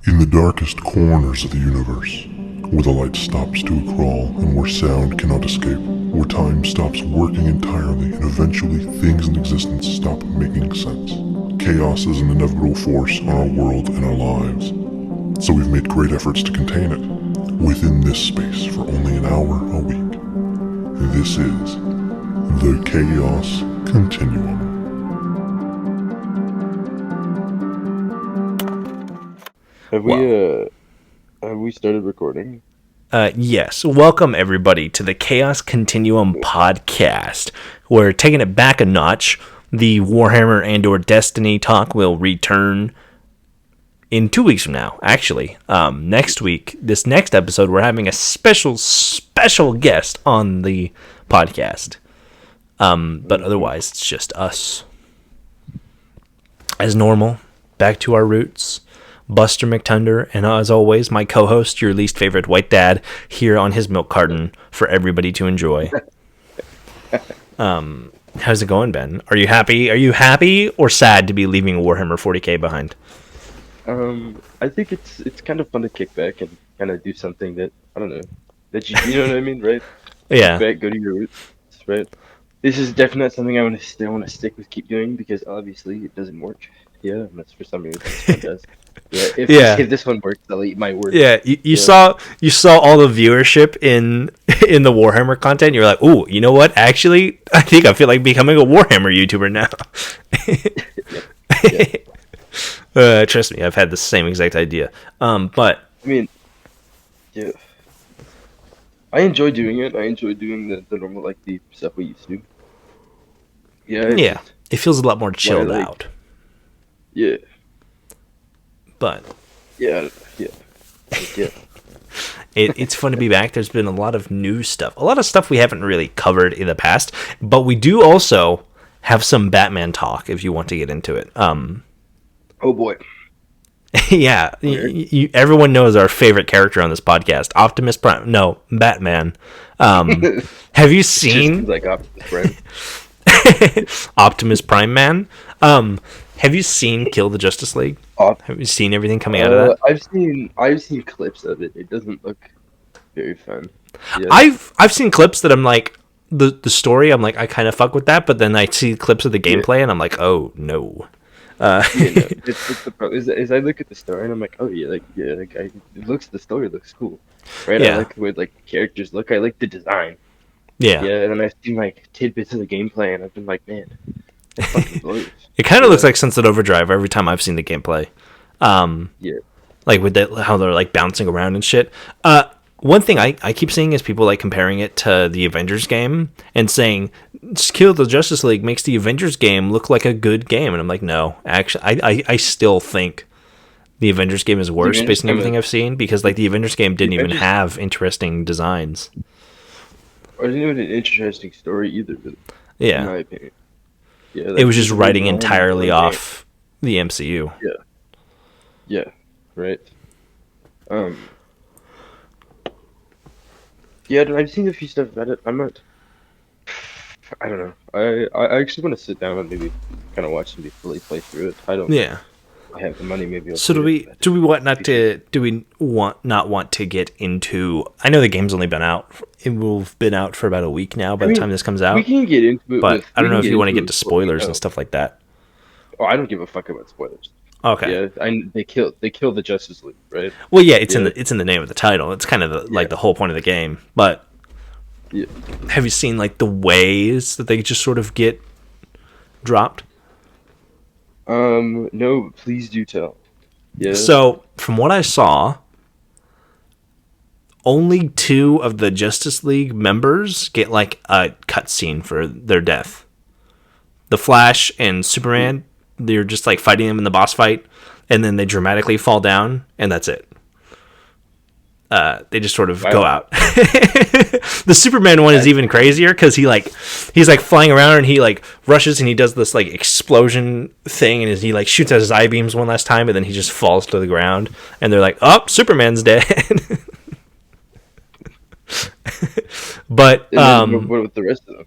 In the darkest corners of the universe, where the light stops to a crawl and where sound cannot escape, where time stops working entirely and eventually things in existence stop making sense. Chaos is an inevitable force on our world and our lives, so we've made great efforts to contain it within this space for only an hour a week. This is the Chaos Continuum. Have we started recording? Yes. Welcome, everybody, to the Chaos Continuum podcast. We're taking it back a notch. The Warhammer and/or Destiny talk will return in 2 weeks from now, actually. Next week, this next episode, we're having a special guest on the podcast. But otherwise, it's just us. As normal, back to our roots. Buster McTunder, and as always, my co-host, your least favorite white dad, here on his milk carton for everybody to enjoy. How's it going, Ben? Are you happy? Are you happy or sad to be leaving Warhammer 40k behind? I think it's kind of fun to kick back and kind of do something that, I don't know, that you know what I mean, right? Yeah. Kick back, go to your roots, right? This is definitely not something I want to stick with, keep doing, because obviously it doesn't work. Yeah, and that's for some reason this one does. Yeah, if this one works, I'll eat my word. Yeah, you saw all the viewership in the Warhammer content. You're like, ooh, you know what? Actually, I think I feel like becoming a Warhammer YouTuber now. Yeah. Trust me, I've had the same exact idea. But I mean, yeah, I enjoy doing it. I enjoy doing the normal, like, the stuff we used to. Yeah. It feels a lot more chilled out. Yeah. But yeah. It's fun to be back. There's been a lot of new stuff. A lot of stuff we haven't really covered in the past, but we do also have some Batman talk if you want to get into it. Oh boy. Yeah, everyone knows our favorite character on this podcast, Optimus Prime. No, Batman. Have you seen like Optimus Prime? Optimus Prime Man? Have you seen Kill the Justice League? Have you seen everything coming out of that? I've seen clips of it. It doesn't look very fun. Yeah. I've seen clips that I'm like the story. I'm like I kind of fuck with that, but then I see clips of the gameplay and I'm like, oh no. It's the problem. Is I look at the story and I'm like, oh yeah, the story looks cool, right? Yeah. I like the way the characters look. I like the design. Yeah. Yeah, and then I've seen like tidbits of the gameplay and I've been like, man. It kind of looks like Sunset Overdrive every time I've seen the gameplay. Yeah. Like with how they're like bouncing around and shit. One thing I keep seeing is people like comparing it to the Avengers game and saying Kill the Justice League makes the Avengers game look like a good game. And I'm like, no, actually, I still think the Avengers game is worse based on everything I've seen because like the Avengers game didn't even have interesting designs. Or didn't even an interesting story either. Yeah. In my opinion. Yeah, it was just writing entirely off the MCU. Yeah, right. Yeah, I've seen a few stuff about it. I don't know. I actually want to sit down and maybe kind of watch somebody fully play through it. I don't. Yeah. I have the money. Maybe. So do we not want to get into? I know the game's only been out. It will have been out for about a week now by the time this comes out. We can get into it, but I don't know if you want to get to spoilers and stuff like that. Oh, I don't give a fuck about spoilers. Okay. Yeah, they kill the Justice League, right? Well, yeah, it's in the name of the title. It's kind of like the whole point of the game. But have you seen like the ways that they just sort of get dropped? No, please do tell. Yeah. So, from what I saw, only 2 of the Justice League members get like a cutscene for their death. The Flash and Superman, they're just like fighting them in the boss fight, and then they dramatically fall down, and that's it. They just sort of go out. The Superman one is even crazier because he's like flying around and he like rushes and he does this like explosion thing and he like shoots out his eye beams one last time and then he just falls to the ground and they're like, oh, Superman's dead. But what with the rest of them?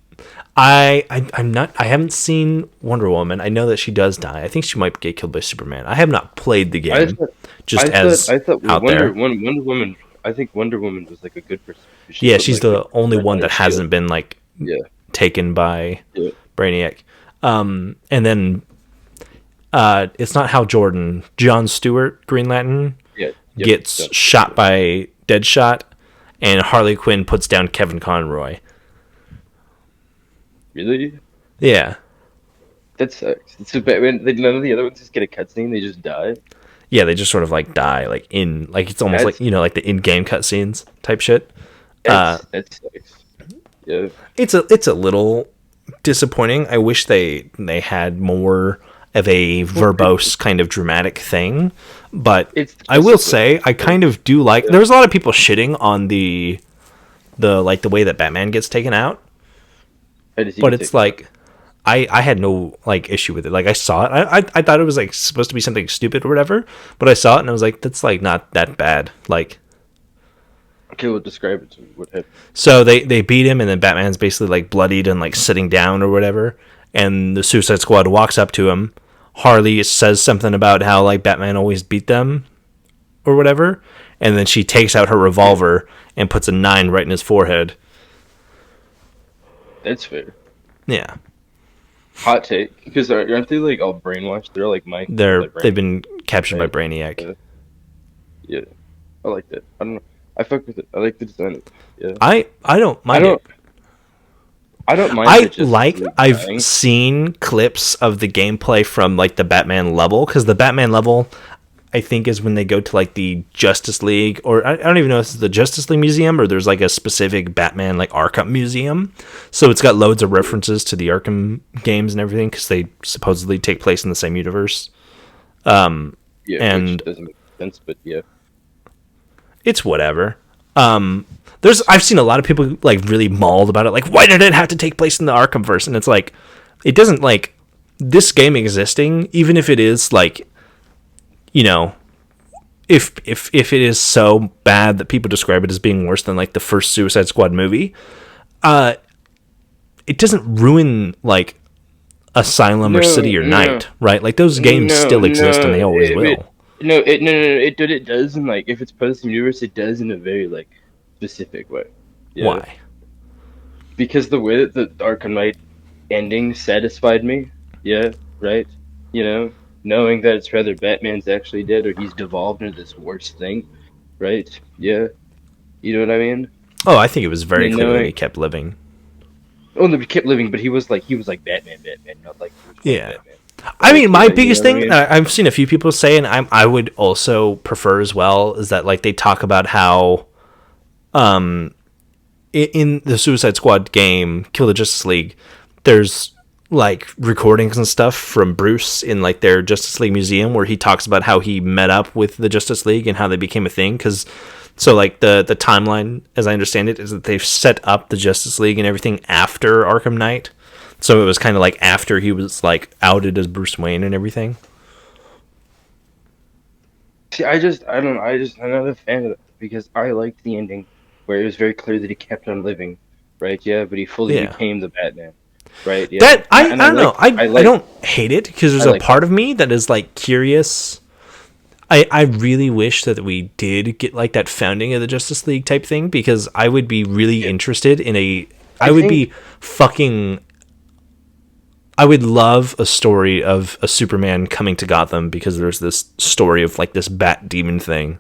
I'm not. I haven't seen Wonder Woman. I know that she does die. I think she might get killed by Superman. I have not played the I game, thought just as I thought out there. Wonder Woman. I think Wonder Woman was like a good person. She Yeah, put she's like the the only red one on her that shield. hasn't been like Yeah, taken by yeah, Brainiac. And then it's not Hal Jordan. Jon Stewart, Green Lantern, yeah. Yep, gets yep. shot by Deadshot, and Harley Quinn puts down Kevin Conroy. Really? Yeah. That sucks. It's so bad when none of the other ones just get a cutscene; they just die. Yeah, they just sort of like die, like in like it's almost That's like like the in-game cutscenes type shit. that sucks. Yeah, It's a little disappointing. I wish they had more of a verbose kind of dramatic thing, but it's I will say I kind of do like. There's a lot of people shitting on the like the way that Batman gets taken out, but it's like I had no like issue with it. Like I saw it, I thought it was like supposed to be something stupid or whatever, but I saw it and I was like, that's like not that bad. Like, okay, well, describe it to me. What happened? so they beat him and then Batman's basically like bloodied and like sitting down or whatever, and the Suicide Squad walks up to him. Harley says something about how like Batman always beat them or whatever, and then she takes out her revolver and puts a 9 right in his forehead. That's fair. Yeah. Hot take, because aren't they like all brainwashed? They're like They've been captured by Brainiac. Yeah, I like that. I don't know. I fuck with it. I like the design. Yeah. I don't mind it. I don't mind. I've seen clips of the gameplay from like the Batman level, because the Batman level, I think, is when they go to like the Justice League, or I don't even know if it's the Justice League Museum or there's like a specific Batman like Arkham Museum. So it's got loads of references to the Arkham games and everything because they supposedly take place in the same universe. Yeah, and which doesn't make sense, but yeah, it's whatever. I've seen a lot of people like really mauled about it. Like, why did it have to take place in the Arkhamverse? And it's like, it doesn't, like, this game existing, even if it is like, if it is so bad that people describe it as being worse than like the first Suicide Squad movie, it doesn't ruin like Asylum or City or Night, right? Like those games still exist and they always will. It does, and like if it's part of the universe, it does in a very like specific way. Yeah. Why? Because the way that the Arkham Knight ending satisfied me. Yeah, right. Knowing that it's rather Batman's actually dead or he's devolved into this worst thing, right? Yeah, you know what I mean. Oh, I think it was very clear that he kept living. Oh, no, he kept living, but he was like Batman, not like yeah. Batman. I mean, my biggest thing I've seen a few people say, and I would also prefer as well, is that like they talk about how, in the Suicide Squad game, Kill the Justice League, there's like recordings and stuff from Bruce in like their Justice League museum where he talks about how he met up with the Justice League and how they became a thing. So like the timeline, as I understand it, is that they've set up the Justice League and everything after Arkham Knight. So it was kind of like after he was like outed as Bruce Wayne and everything. See, I'm not a fan of it because I liked the ending where it was very clear that he kept on living, right? Yeah, but he fully became the Batman, right? Yeah. That I don't know. I don't hate it because there's a part of me that is like curious. I really wish that we did get like that founding of the Justice League type thing, because I would be really interested in I would love a story of a Superman coming to Gotham, because there's this story of like this bat demon thing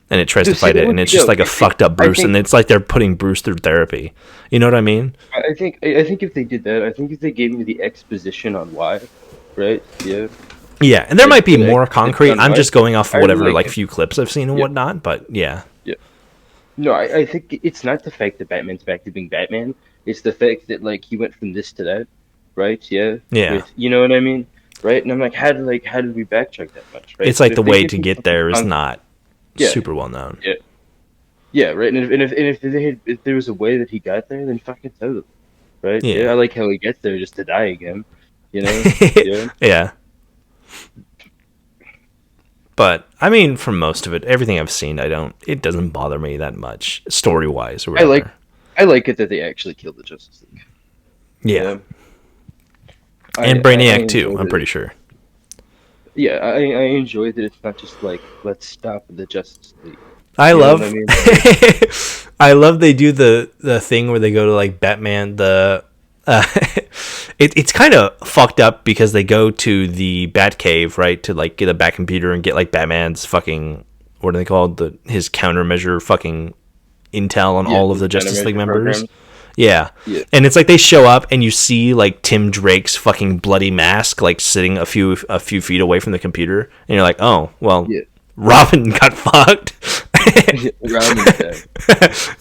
and it tries to fight it, and it's just like a fucked up Bruce, and it's like they're putting Bruce through therapy. You know what I mean? I think if they did that, I think if they gave me the exposition on why, right? Yeah. Yeah, and there might be more concrete. I'm just going off of whatever like few clips I've seen and whatnot, but yeah. Yeah. No, I think it's not the fact that Batman's back to being Batman. It's the fact that like he went from this to that, right? Yeah. Yeah. You know what I mean? Right? And I'm like, how did we backtrack that much? Right? It's like the way to get there is not super well known. Yeah. Yeah, right. And if there was a way that he got there, then fucking tell them, right? Yeah. I like how he gets there just to die again. Yeah. Yeah. But I mean, for most of it, everything I've seen, it doesn't bother me that much story wise or whatever. I like it that they actually killed the Justice League. Yeah. Yeah, And I Brainiac too, enjoy I'm that. pretty sure. Yeah, I enjoy that it's not just like let's stop the Justice League. I You know what I love mean? Like, I love they do the thing where they go to like Batman the it's kind of fucked up because they go to the Batcave, right, to like get a Bat computer and get like Batman's fucking, what are they called, his countermeasure fucking intel on yeah, all of his the Justice League countermeasure members. programs. Yeah. Yeah, And it's like they show up and you see like Tim Drake's fucking bloody mask like sitting a few feet away from the computer, and you're like, "Oh, well, yeah. Robin got fucked." Robin's dead.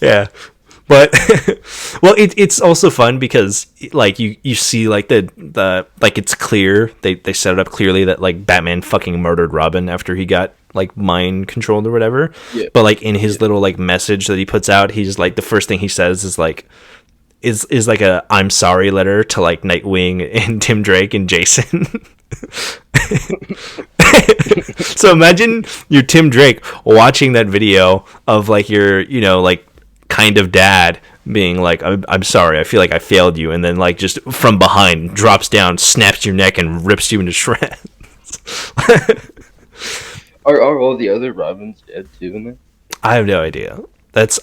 Yeah. But well, it's also fun because like you see like the like it's clear they set it up clearly that like Batman fucking murdered Robin after he got like mind controlled or whatever. Yeah, But like in his yeah. little like message that he puts out, he's like the first thing he says is like is like a I'm sorry letter to like Nightwing and Tim Drake and Jason. So imagine you're Tim Drake watching that video of like your, like kind of dad being like, I'm sorry, I feel like I failed you. And then like just from behind drops down, snaps your neck and rips you into shreds. Are all the other Robins dead too in there? I have no idea.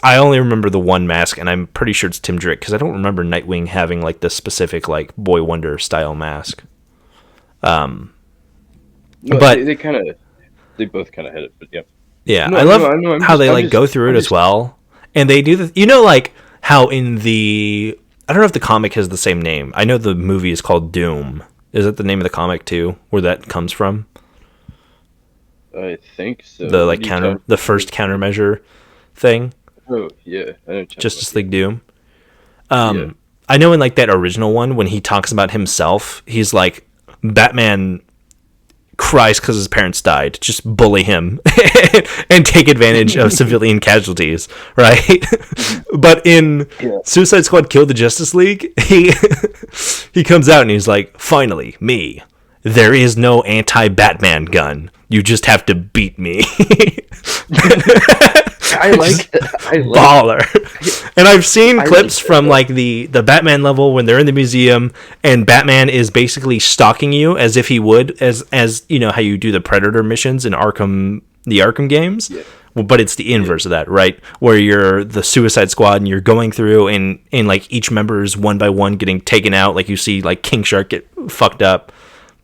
I only remember the one mask, and I'm pretty sure it's Tim Drake because I don't remember Nightwing having like the specific like Boy Wonder style mask. No, But they both kind of had it, but yeah. yeah, No, I no, love I know. how they like go through it as well, and they do like how in the, I don't know if the comic has the same name. I know the movie is called Doom. Is that the name of the comic too, where that comes from? I think so. The What like are you talking the about? first countermeasure thing, Oh, yeah. I know what you're talking Justice about. League Doom. Yeah. I know in like that original one when he talks about himself, he's like Batman cries because his parents died. Just bully him and take advantage of civilian casualties, right? But in Yeah. Suicide Squad Killed the Justice League, he comes out and he's like, "Finally, me. There is no anti-Batman gun. You just have to beat me." I like I like Baller. And I've seen I clips like from that. like the Batman level when they're in the museum and Batman is basically stalking you as if he would, as you know how you do the Predator missions in the Arkham games. Yeah. Well, but it's the inverse of that, right? Where you're the Suicide Squad and you're going through and like each member is one by one getting taken out. Like you see like King Shark get fucked up,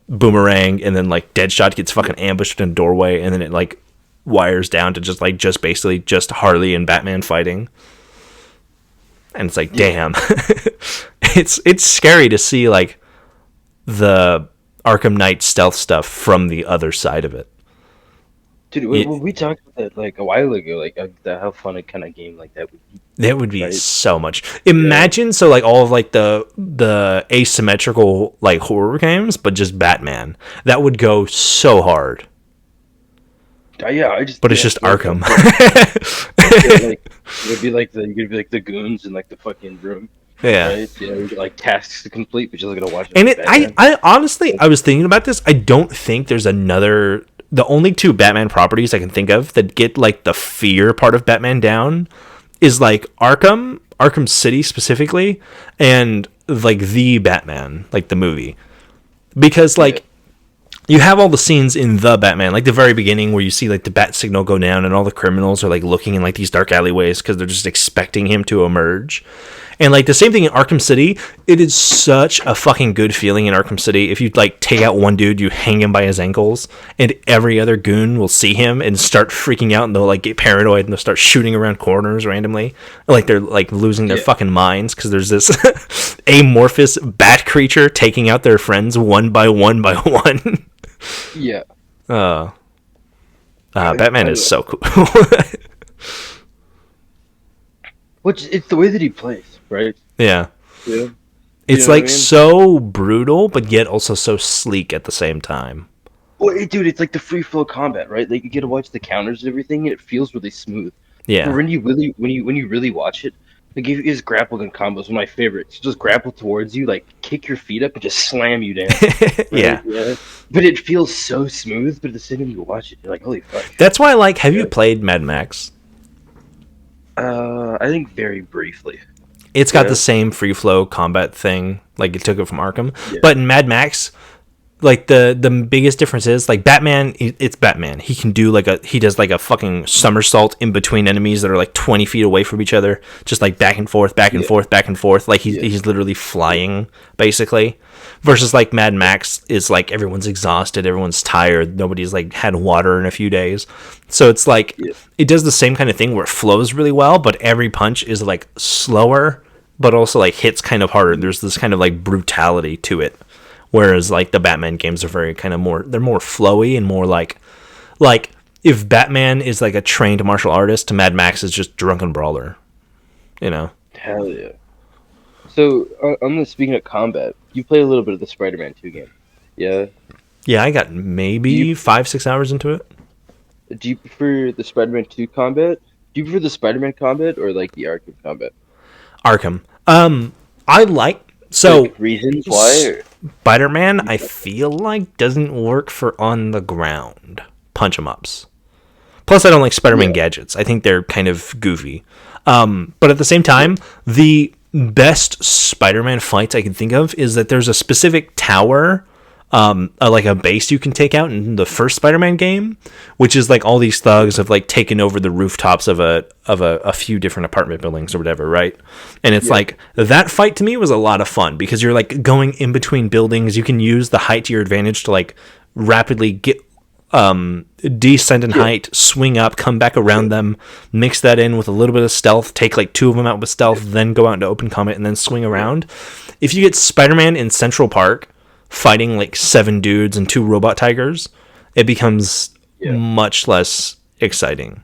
Boomerang, and then like Deadshot gets fucking ambushed in a doorway, and then it like wires down to just basically just Harley and Batman fighting. And it's like, damn. It's scary to see like the Arkham Knight stealth stuff from the other side of it. Dude, we talked about that like a while ago, like how fun a kind of game like that would be, That would be right? so much. Imagine so like all of like the asymmetrical like horror games, but just Batman. That would go so hard. Yeah, I just. But it's Yeah, just like, Arkham. yeah, like it'd be like you could be like the goons in like the fucking room, Yeah. right? You know, you get like tasks to complete, but you're just gonna watch it. And with Batman. I honestly, I was thinking about this. I don't think there's another. The only two Batman properties I can think of that get like the fear part of Batman down is like Arkham City specifically, and like the Batman, like the movie, because like you have all the scenes in the Batman, like the very beginning where you see like the bat signal go down and all the criminals are like looking in like these dark alleyways because they're just expecting him to emerge. And like the same thing in Arkham City, it is such a fucking good feeling in Arkham City. If you like take out one dude, you hang him by his ankles, and every other goon will see him and start freaking out, and they'll like get paranoid and they'll start shooting around corners randomly, like they're like losing their fucking minds because there's this amorphous bat creature taking out their friends one by one by one. Yeah. Batman is so cool. Which it's the way that he plays, right? Yeah. Yeah. It's know what like I mean? so brutal, but yet also so sleek at the same time. Well, dude, it's like the free flow combat, right? Like you get to watch the counters and everything, and it feels really smooth. But Yeah. when you really watch it, like his grapple gun combos are my favorites. Just grapple towards you, like kick your feet up and just slam you down. Right? Yeah. But it feels so smooth. But at the same time you watch it, you're like, holy fuck. That's why I like, have you played Mad Max? I think very briefly. It's got the Yeah, same free flow combat thing, like it took it from Arkham. yeah, But in Mad Max, like the biggest difference is like Batman. It's Batman. He can do he does like a fucking somersault in between enemies that are like 20 feet away from each other, just like back and forth, back and yeah, forth, back and forth. Like yeah, he's literally flying basically. Versus like Mad Max is like everyone's exhausted, everyone's tired, nobody's like had water in a few days. So it's like yeah, it does the same kind of thing where it flows really well, but every punch is like slower, but also like hits kind of harder. There's this kind of like brutality to it. Whereas like the Batman games are very kind of they're more flowy and more like if Batman is like a trained martial artist, Mad Max is just drunken brawler, you know. hell yeah. So, on the speaking of combat, you play a little bit of the Spider-Man 2 game. Yeah. Yeah, I got Do you maybe 5-6 hours into it. do you prefer the Spider-Man 2 combat? Do you prefer the Spider-Man combat or like the Arkham combat? Arkham. I like so Like reasons why? Or, Spider-Man. I feel like doesn't work for on the ground punch 'em ups. Plus, I don't like Spider-Man yeah, gadgets. I think they're kind of goofy. But at the same time, the best Spider-Man fights I can think of is that there's a specific tower, like a base you can take out in the first Spider-Man game, which is like all these thugs have like taken over the rooftops of a few different apartment buildings or whatever, right? And it's yeah, like that fight to me was a lot of fun because you're like going in between buildings. You can use the height to your advantage to like rapidly get descend in yeah, height, swing up, come back around them, mix that in with a little bit of stealth, take like two of them out with stealth, then go out into open combat and then swing around. If you get Spider-Man in Central Park fighting like 7 dudes and 2 robot tigers, it becomes yeah. much less exciting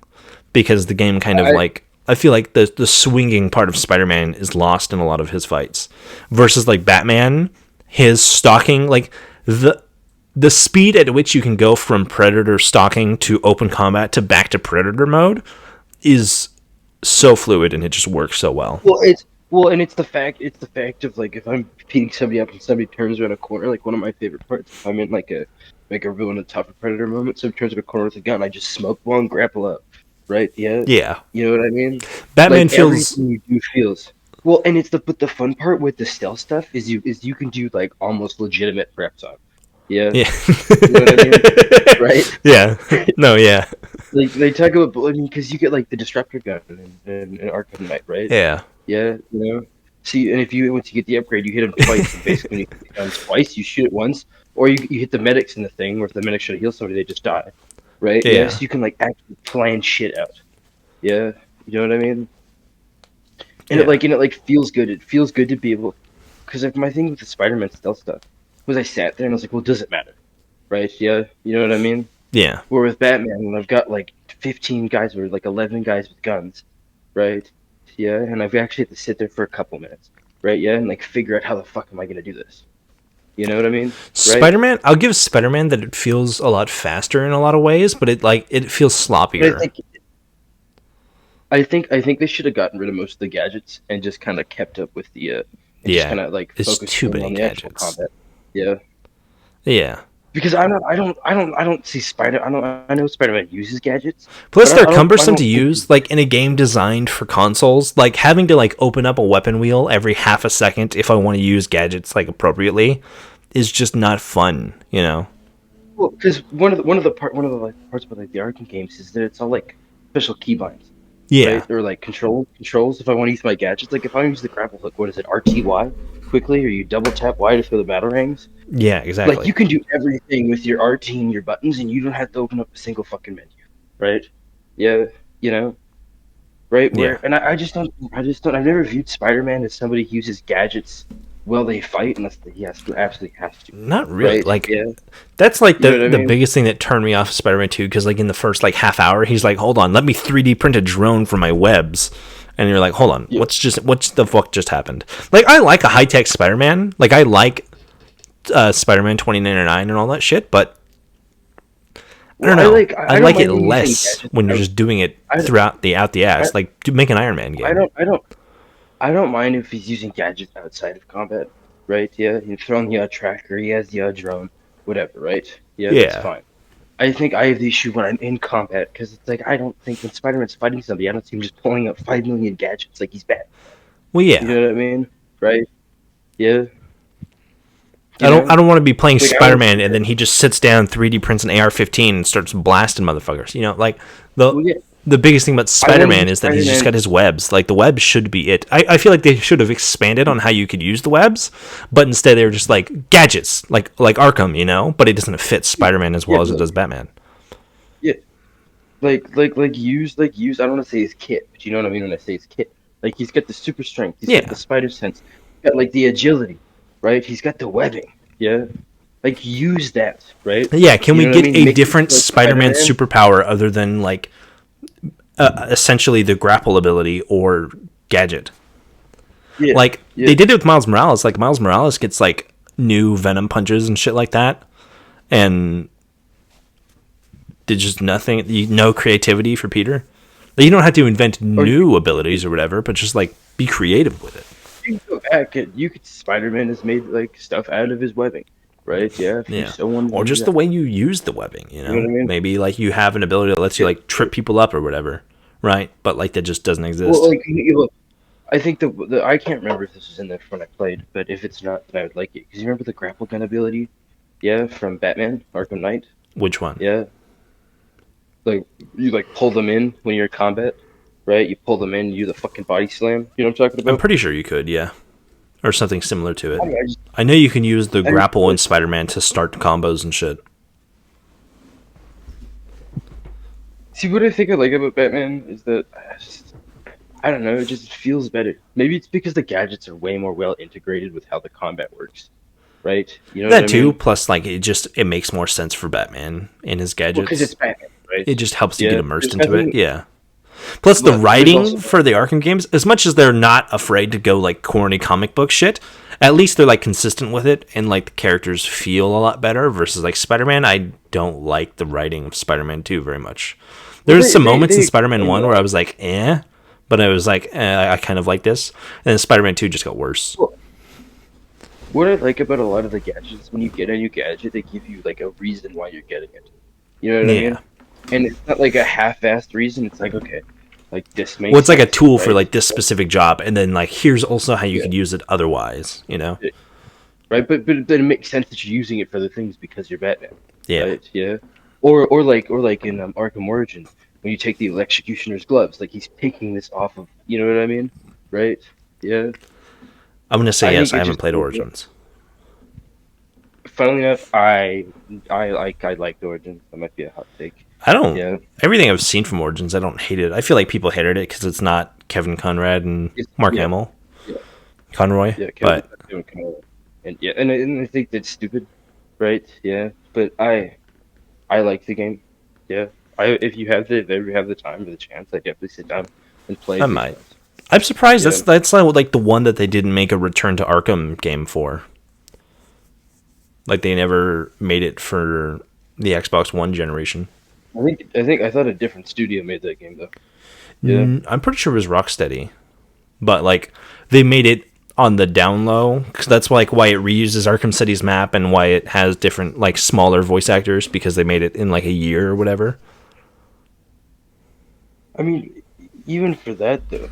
because the game kind of I like I feel like the swinging part of Spider-Man is lost in a lot of his fights versus like Batman, his stalking like the speed at which you can go from predator stalking to open combat to back to predator mode is so fluid and it just works so well. and it's the fact of like if I'm beating somebody up and somebody turns around a corner, like one of my favorite parts. If I'm in like a real tougher predator moment, somebody turns around a corner with a gun, I just smoke one, grapple up, right? Yeah, Yeah. you know what I mean. Batman Like feels everything you do feels well, and it's the fun part with the stealth stuff is you can do like almost legitimate prep time. Yeah, yeah. you know what I mean, right? Yeah. No, yeah. Like they talk about, I mean, because you get like the disruptor gun in Arkham Knight, right? Yeah. Yeah, you know. See, and if you once you get the upgrade, you hit them twice. And basically, when you hit the guns twice, you shoot it once, or you hit the medics in the thing, where if the medics should heal somebody, they just die, right? Yeah, Yeah. so you can like actually plan shit out. Yeah, you know what I mean. Yeah. And it like feels good. It feels good to be able, because if my thing with the Spider-Man stealth stuff was I sat there and I was like, well, does it matter, right? Yeah, you know what I mean. Yeah. Where with Batman, when I've got like 15 guys or like 11 guys with guns, right? Yeah, and I've actually had to sit there for a couple minutes, right? Yeah, and like figure out how the fuck am I gonna do this? You know what I mean? Right? Spider-Man, I'll give Spider-Man that it feels a lot faster in a lot of ways, but it feels But sloppier. I think they should have gotten rid of most of the gadgets and just kind of kept up with the and just Yeah. kind of like It's focused too more many on the actual gadgets. combat. Yeah, Yeah. because I don't see Spider. I know Spider-Man uses gadgets, Plus, but they're I cumbersome don't to think. use. Like in a game designed for consoles, like having to like open up a weapon wheel every half a second if I want to use gadgets like appropriately is just not fun. You know? Well, because one of the like parts about like the Arkham games is that it's all like special keybinds, Yeah. right? Or like controls. If I want to use my gadgets, like if I use the grapple hook, what is it? RTY quickly, or you double tap Y to throw the batarangs. Yeah. Like Exactly. you can do everything with your RT and your buttons, and you don't have to open up a single fucking menu, right? Yeah, you know, right? Yeah. Where and I just don't. I've never viewed Spider-Man as somebody who uses gadgets while they fight, unless he has to absolutely has to, Not really. right? Like Yeah, that's like you know what I the mean? biggest thing that turned me off of Spider-Man 2 because like in the first like half hour he's like, hold on, let me 3D print a drone for my webs. And you're like, hold on, Yeah. what's the fuck just happened? Like I like a high tech Spider-Man, like I like Spider-Man 2099 and all that shit, but I don't Well, know. I I don't like it mind you using less gadgets. when you're just doing it I, throughout the out the I, ass. Like make an Iron Man I game. don't I don't I don't mind if he's using gadgets outside of combat, right? Yeah, he's throwing the tracker, he has the drone, whatever, right? Yeah, that's Yeah. fine. I think I have the issue when I'm in combat because it's like I don't think when Spider-Man's fighting somebody, I don't see him just pulling out 5 million gadgets like he's bad. Well, You yeah. know what I mean? Right? Yeah. I You don't. I know? don't want to be playing Like I want to Spider-Man see and that. then he just sits down, 3D prints an AR-15 and starts blasting motherfuckers. Like the Well, yeah. the biggest thing about I want to Spider-Man see is that he's just Spider-Man. got his webs. Like the webs should be it. I feel like they should have expanded on how you could use the webs, but instead they were just like gadgets, like Arkham, But it doesn't fit Spider-Man as Yeah, well as it does Batman. yeah. Use. I don't want to say his kit, but you know what I mean when I say his kit. Like he's got the super strength. He's got the Yeah, spider sense. He's got like the agility, right? He's got the webbing. Yeah. Like use that, right? yeah. Can You we know what I get mean? a Make him different like Spider-Man Spider-Man. superpower other than like essentially the grapple ability or gadget? Yeah, Like yeah. they did it with Miles Morales. Like Miles Morales gets like new venom punches and shit like that, and did just nothing. No creativity for Peter. Like, you don't have to invent Or new abilities or whatever, but just like be creative with it. you can go back. You could Spider-Man has made like stuff out of his webbing, right? Yeah. If you Yeah, so wanted or to do just the that, way you use the webbing. you know what I mean? Maybe like you have an ability that lets you Yeah. like trip people up or whatever, right? But like that just doesn't Well, exist. like look, I think the I can't remember if this was in there when I played, but if it's not, then I would like it. Because you remember the grapple gun ability? Yeah, from Batman Arkham Knight. Which one? Yeah, like you like pull them in when you're in combat, right? You pull them in, you do the fucking body slam. You know what I'm talking I'm about? pretty sure you could, yeah, or something similar to I, it. don't know, I know you can use the I just grapple feel in like, Spider-Man to start combos and shit. see what I think I like about Batman is that I don't know, it just feels better. Maybe it's because the gadgets are way more well integrated with how the combat works, right? You know what That I too. mean? Plus, like it makes more sense for Batman and his Well, because it's gadgets. Batman, right? It just helps you get Yeah, immersed there's into it. nothing. Yeah. Plus, the But there's writing also for the Arkham games, as much as they're not afraid to go like corny comic book shit, at least they're like consistent with it, and like the characters feel a lot better. Versus like Spider-Man, I don't like the writing of Spider-Man 2 very much. well, There's some moments they in Spider-Man explain 1 that. where I was like, eh, but I was like, I kind of like this, and then Spider-Man 2 just got worse. Well, what I like about a lot of the gadgets, when you get a new gadget, they give you like a reason why you're getting it. You know what I Yeah. mean? And it's not like a half-assed reason. It's like, okay, like this Well, makes it's like a sense, tool for right? like this specific job, and then like here's also how you Yeah, could use it otherwise. yeah, right. But it makes sense that you're using it for the things because you're Batman, Yeah. right? Yeah. Or like in Arkham Origins when you take the Electrocutioner's gloves, like he's taking this off of. You know what I mean? Right? Yeah. I'm gonna say I yes. think I it haven't just. played Origins. Funnily enough, I liked Origins. That might be a hot take. I don't. Yeah. Everything I've seen from Origins, I don't hate it. I feel like people hated it because it's not Kevin Conrad and Mark Yeah. Hamill, Yeah. Conroy. Yeah. Kevin, But Kevin Conroy. And yeah, and I think that's stupid, right? Yeah. But I like the game. Yeah. If you ever have the time or the chance, I definitely sit down and play I it might. because I'm surprised yeah. that's not like the one that they didn't make a Return to Arkham game for. Like they never made it for the Xbox One generation. I thought a different studio made that game though. Yeah. I'm pretty sure it was Rocksteady, but like they made it on the down low because that's like why it reuses Arkham City's map and why it has different like smaller voice actors because they made it in like a year or whatever. I mean, even for that though,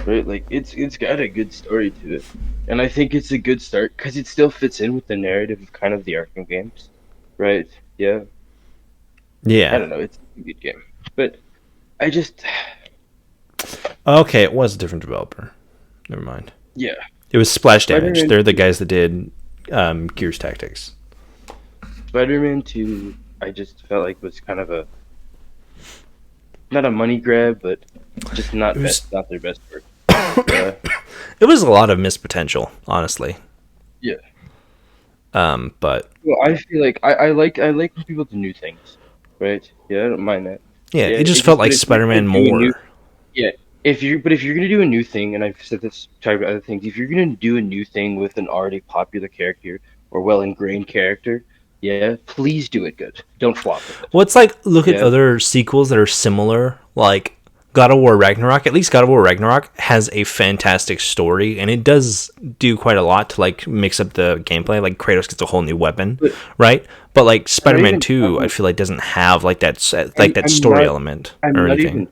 right? Like it's got a good story to it, and I think it's a good start because it still fits in with the narrative of kind of the Arkham games, right? Yeah, I Yeah. don't know, it's a good game, but I just Okay, it was a different developer. Never mind. yeah, It was Splash Damage. Spider-Man, They're the guys that did Gears Tactics. Spider-Man 2, I just felt like was kind of a not a money grab, but just It was not their best work. Yeah, it was a lot of missed potential, honestly. yeah. But Well, I feel like I like when people do new things, right? Yeah, I don't mind that. yeah, Yeah, it just it felt just but like if you're gonna Spider-Man do a new more. yeah, if you're gonna do a new thing, and I've said this type of other things, if you're gonna do a new thing with an already popular character or well ingrained character, yeah, please do it good. Don't flop with it. Well, it's like look at Yeah, other sequels that are similar, like God of War Ragnarok. At least God of War Ragnarok has a fantastic story, and it does do quite a lot to like mix up the gameplay. Like Kratos gets a whole new weapon, but right? But like I'm not Spider-Man even 2, I talking. feel like doesn't have like that story element I'm or not anything. even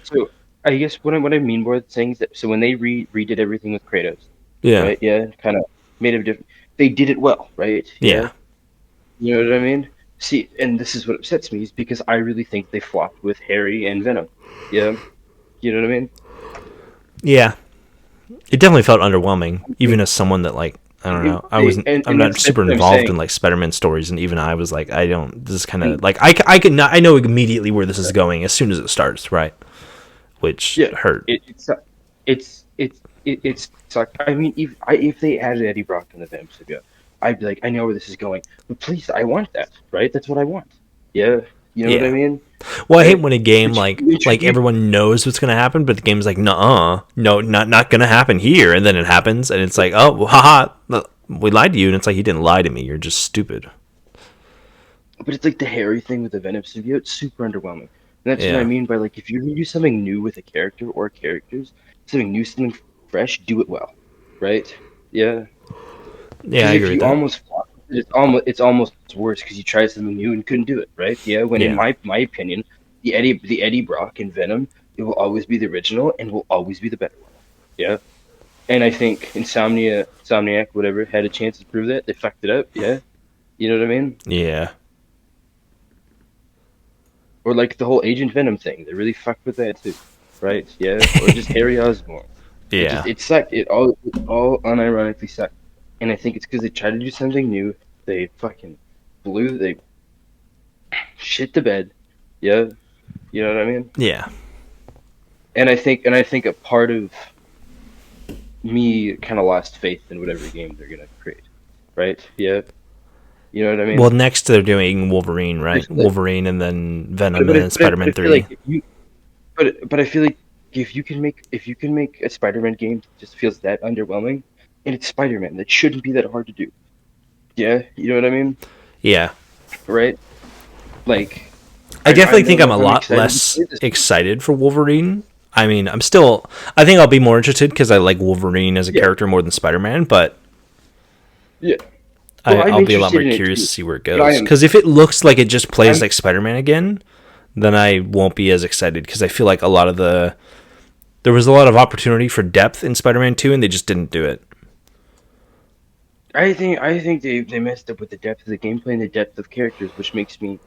so. I guess what I mean by saying is that so when they redid everything with Kratos, Yeah. right? Yeah, kind of made it different. They did it well, right? Yeah, Yeah. you know what I mean? See, and this is what upsets me is because I really think they flopped with Harry and Venom. Yeah, you know what I mean? Yeah. It definitely felt underwhelming, even as someone that like I don't know. I'm And not that's super what I'm involved in saying. like Spider-Man stories, and even I was like, I don't. This is kind of And like I can not, I know immediately where this is going as soon as it starts, right? Which yeah, hurt. it's sucked. I mean, if they added Eddie Brock in the Venom studio, I'd be like, I know where this is going, but please, I want that, right? That's what I want. Yeah, you know what I Yeah. mean, Well, I hate right? when a game But like you introduce, everyone knows what's gonna happen, but the game's like, nuh-uh, no, not gonna happen here, and then it happens, and it's like, oh, well, haha, we lied to you, and it's like you didn't lie to me, you're just stupid. but it's like the Harry thing with the Venom studio. It's super underwhelming, and that's what I Yeah. mean by like if you're gonna do something new with a character or characters, something new, something fresh, do it well, right? Yeah. Yeah, Because I if agree with you that. almost flop, it's almost worse because you tried something new and couldn't do it, right? Yeah. When in Yeah. my opinion, the Eddie Brock and Venom, it will always be the original and will always be the better one. Yeah. And I think Insomniac, whatever, had a chance to prove that. They fucked it up. Yeah. You know what I mean? Yeah. Or like the whole Agent Venom thing. They really fucked with that too, right? Yeah. Or just Harry Osborn. Yeah. It sucked. It all unironically sucked. And I think it's because they tried to do something new. They fucking they shit the bed. Yeah, you know what I mean? Yeah. And I think a part of me kind of lost faith in whatever game they're gonna create. Right? Yeah. You know what I Well, mean? next they're doing Wolverine, I right? feel like, Wolverine, and then but Venom, but and I, then but I, but I Spider-Man feel like 3. but I feel like if you can make a Spider-Man game that just feels that underwhelming, and it's Spider-Man, that shouldn't be that hard to do. Yeah, you know what I mean? Yeah. Right? Like, I I definitely don't think know I'm if a I'm lot excited to less play this. excited for Wolverine. I mean, I think I'll be more interested because I like Wolverine as a Yeah, character more than Spider-Man, but yeah. Well, I'm I'll be a lot more interested in it curious to too, see where it but I goes. am. Because if it looks like it just plays I'm. like Spider-Man again, then I won't be as excited because I feel like there was a lot of opportunity for depth in Spider-Man 2 and they just didn't do it. I think they messed up with the depth of the gameplay and the depth of characters, which makes me.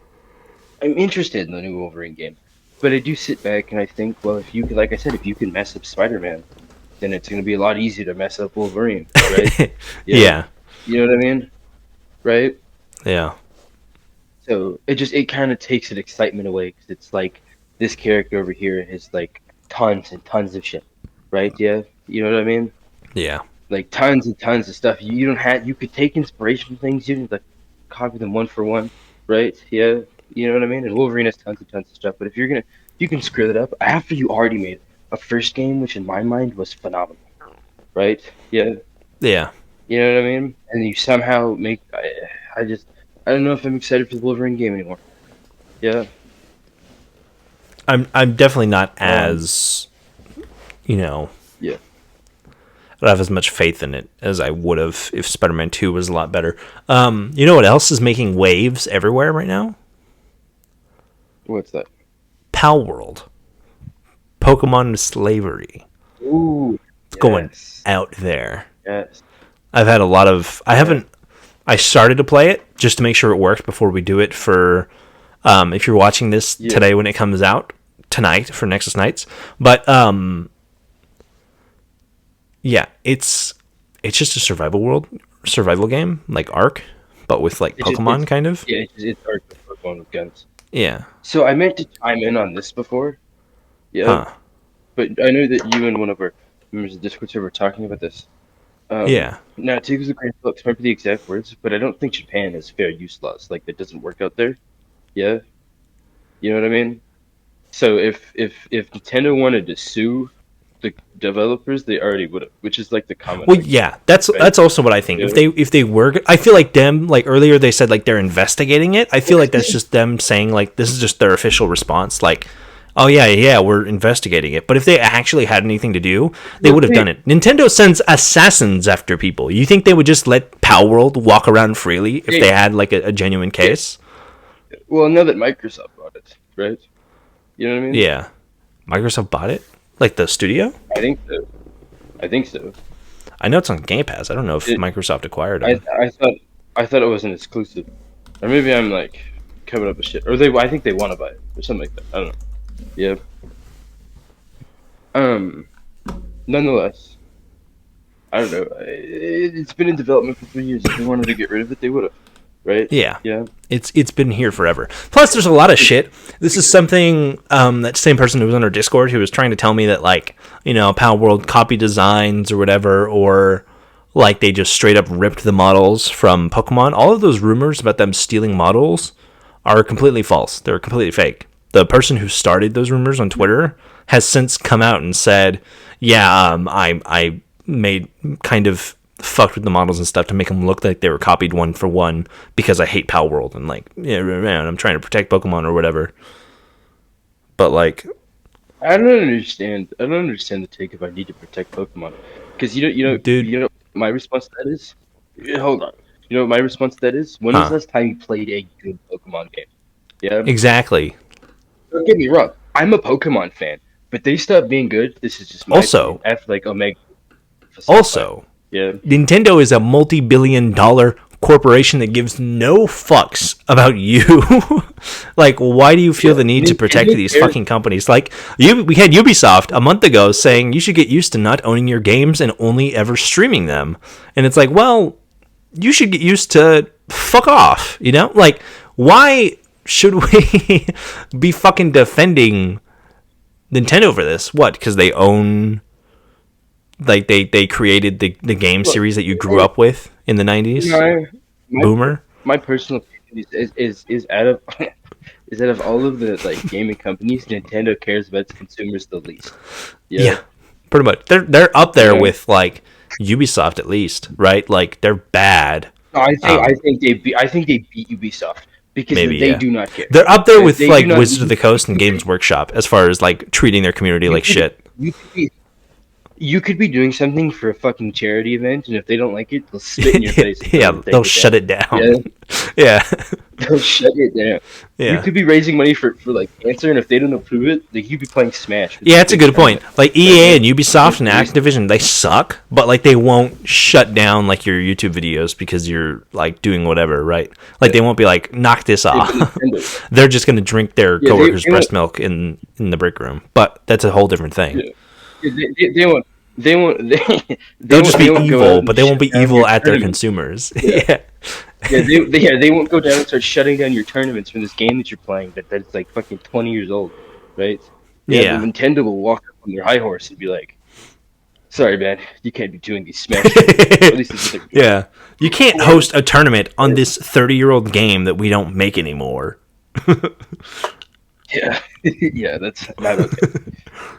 I'm interested in the new Wolverine game, but I do sit back and I think, well, if you could, like I said, if you can mess up Spider-Man, then it's going to be a lot easier to mess up Wolverine, right? Yeah, Yeah. you know what I mean, right? Yeah. So it kind of takes an excitement away because it's like this character over here has like tons and tons of shit, right? Yeah, you know what I mean? Yeah. Like tons and tons of stuff. You don't have you could take inspiration from things. You didn't like copy them one for one, right? Yeah, you know what I mean. And Wolverine has tons and tons of stuff. But if you can screw that up after you already made a first game, which in my mind was phenomenal, right? Yeah, Yeah. you know what I mean. And you somehow make I don't know if I'm excited for the Wolverine game anymore. Yeah. I'm definitely not Um. as, you know, Yeah. I don't have as much faith in it as I would have if Spider-Man 2 was a lot better. You know what else is making waves everywhere right now? What's that? PALWORLD. Pokemon slavery. Ooh. It's going Yes. out there. Yes. I've had a lot of. Yes. I started to play it just to make sure it worked before we do it for. If you're watching this Yeah. today when it comes out tonight for Nexus Nights, but yeah, it's just a survival game like Ark, but with like It's Pokemon kind of. yeah. It's hard to put one with guns. Yeah. So I meant to chime in on this before. Yeah. Huh. But I know that you and one of our members of the Discord server were talking about this. Yeah. Now take this with a grain of salt. Remember the exact words, but I don't think Japan has fair use laws. Like that doesn't work out there. Yeah. You know what I mean? So if Nintendo wanted to sue the developers, they already would have, which is like the common Well, argument, yeah, that's right? that's also what I think. Yeah. If they were, I feel like them. Like earlier, they said like they're investigating it. I feel like that's just them saying like this is just their official response. Like, oh yeah, we're investigating it. But if they actually had anything to do, they would have done it. Nintendo sends assassins after people. You think they would just let PALWORLD walk around freely if Hey, they had like a genuine yeah. case? Well, now that Microsoft bought it, right? You know what I mean? Yeah, Microsoft bought it. Like the studio? I think so. I think so. I know it's on Game Pass. I don't know if It, Microsoft acquired I them. I thought it was an exclusive, or maybe I'm like coming up with shit, or they I think they want to buy it or something like that. I don't know. Yeah. Um. Nonetheless, I don't know. It's been in development for 3 years. If they wanted to get rid of it, they would have. Right? Yeah. Yeah. It's been here forever. Plus, there's a lot of shit. This is something that same person who was on our Discord who was trying to tell me that, like, you know, PALWORLD copy designs or whatever, or like they just straight up ripped the models from Pokemon. All of those rumors about them stealing models are completely false. They're completely fake. The person who started those rumors on Twitter has since come out and said, "Yeah, I made kind of fucked with the models and stuff to make them look like they were copied one for one because I hate PALWORLD and like, yeah, man, I'm trying to protect Pokemon or whatever." But like, I don't understand. I don't understand the take if I need to protect Pokemon, because dude, you know my response to that is, yeah, hold on. You know what my response to that is? When was the huh? last time you played a good Pokemon game? Yeah. Exactly. Don't get me wrong. I'm a Pokemon fan, but they stopped being good. This is just my opinion. Also, After like Omega solidified. also, Yeah. Nintendo is a multi-billion-dollar corporation that gives no fucks about you. Like, why do you feel the need to protect Nintendo these cares. fucking companies? Like, we had Ubisoft a month ago saying you should get used to not owning your games and only ever streaming them. And it's like, well, you should get used to fuck off, you know? Like, why should we be fucking defending Nintendo for this? What? Because they own, like, they created the game Look, series that you grew up with in the 90s? my Boomer? my personal opinion is out of is out of all of the like gaming companies, Nintendo cares about its consumers the least. Yeah. Yeah, pretty much. They're up there Yeah. with, like, Ubisoft at least, right? Like, they're bad. No, Um, I think they beat Ubisoft because Maybe, they yeah. do not care. They're up there with, They like, do not. Wizards of the Coast and Games Workshop as far as, like, treating their community like shit. You could be you could be doing something for a fucking charity event, and if they don't like it, they'll spit in your face. And Yeah, take they'll shut it down. Yeah, Yeah. they'll shut it down. You Yeah. could be raising money for like cancer, and if they don't approve it, like you'd be playing Smash. with Yeah, your that's a big good point. tournament. Like, EA and Ubisoft and Like, Activision, they suck, but, like, they won't shut down, like, your YouTube videos because you're, like, doing whatever, right? Like, they won't be like, knock this yeah, off. but Nintendo, They're just going to drink their yeah, coworkers' they breast won't. milk in the break room. But that's a whole different thing. Yeah, they won't. They won't. They'll just be They won't go out evil, and but they won't shut be down evil your at their tournaments. consumers. Yeah. Yeah. They won't go down and start shutting down your tournaments for this game that you're playing that's like fucking 20 years old, right? Yeah, Yeah. but Nintendo will walk up on their high horse and be like, "Sorry, man, you can't be doing these Smash tournaments." Or at least that's what they're doing. Yeah. You can't host a tournament on this 30-year-old game that we don't make anymore. Yeah, yeah, that's not okay.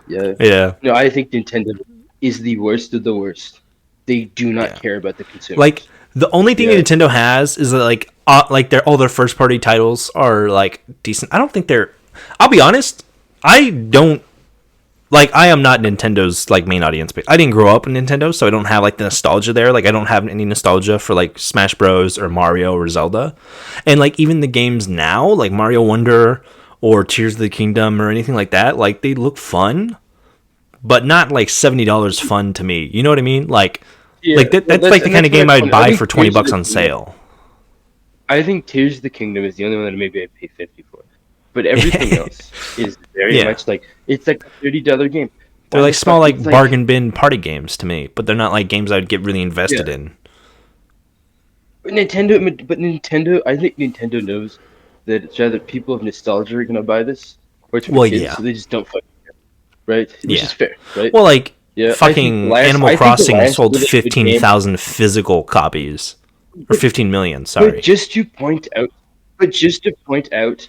Yeah, Yeah. no, I think Nintendo is the worst of the worst. They do not Yeah. care about the consumers. Like, the only thing Yeah. Nintendo has is that, like their all their first party titles are, like, decent. I don't think they're, I'll be honest, I don't, like, I am not Nintendo's, like, main audience. But I didn't grow up in Nintendo, so I don't have, like, the nostalgia there. Like, I don't have any nostalgia for, like, Smash Bros or Mario or Zelda. And, like, even the games now, like Mario Wonder or Tears of the Kingdom or anything like that, like, they look fun, but not like $70 fun to me. You know what I mean? Like, Yeah, like well, that's like the kind of game what I'd I buy think for 20 Tears of bucks the on Kingdom- sale. I think Tears of the Kingdom is the only one that maybe I'd pay 50 for. But everything else is very Yeah. much like it's like a $30 game. They're Why like the small, fuck- like, it's bargain bin party games to me, but they're not like games I'd get really invested Yeah. in. But Nintendo, I think Nintendo knows that it's either people of nostalgia are gonna buy this, or it's for Well, kids, yeah. so they just don't fucking care, right? Which Yeah. is fair, right? Well, like, Yeah, I think fucking the last- I Animal think the Crossing last sold really good 15,000 physical copies. Or 15 million, But sorry. just to point out,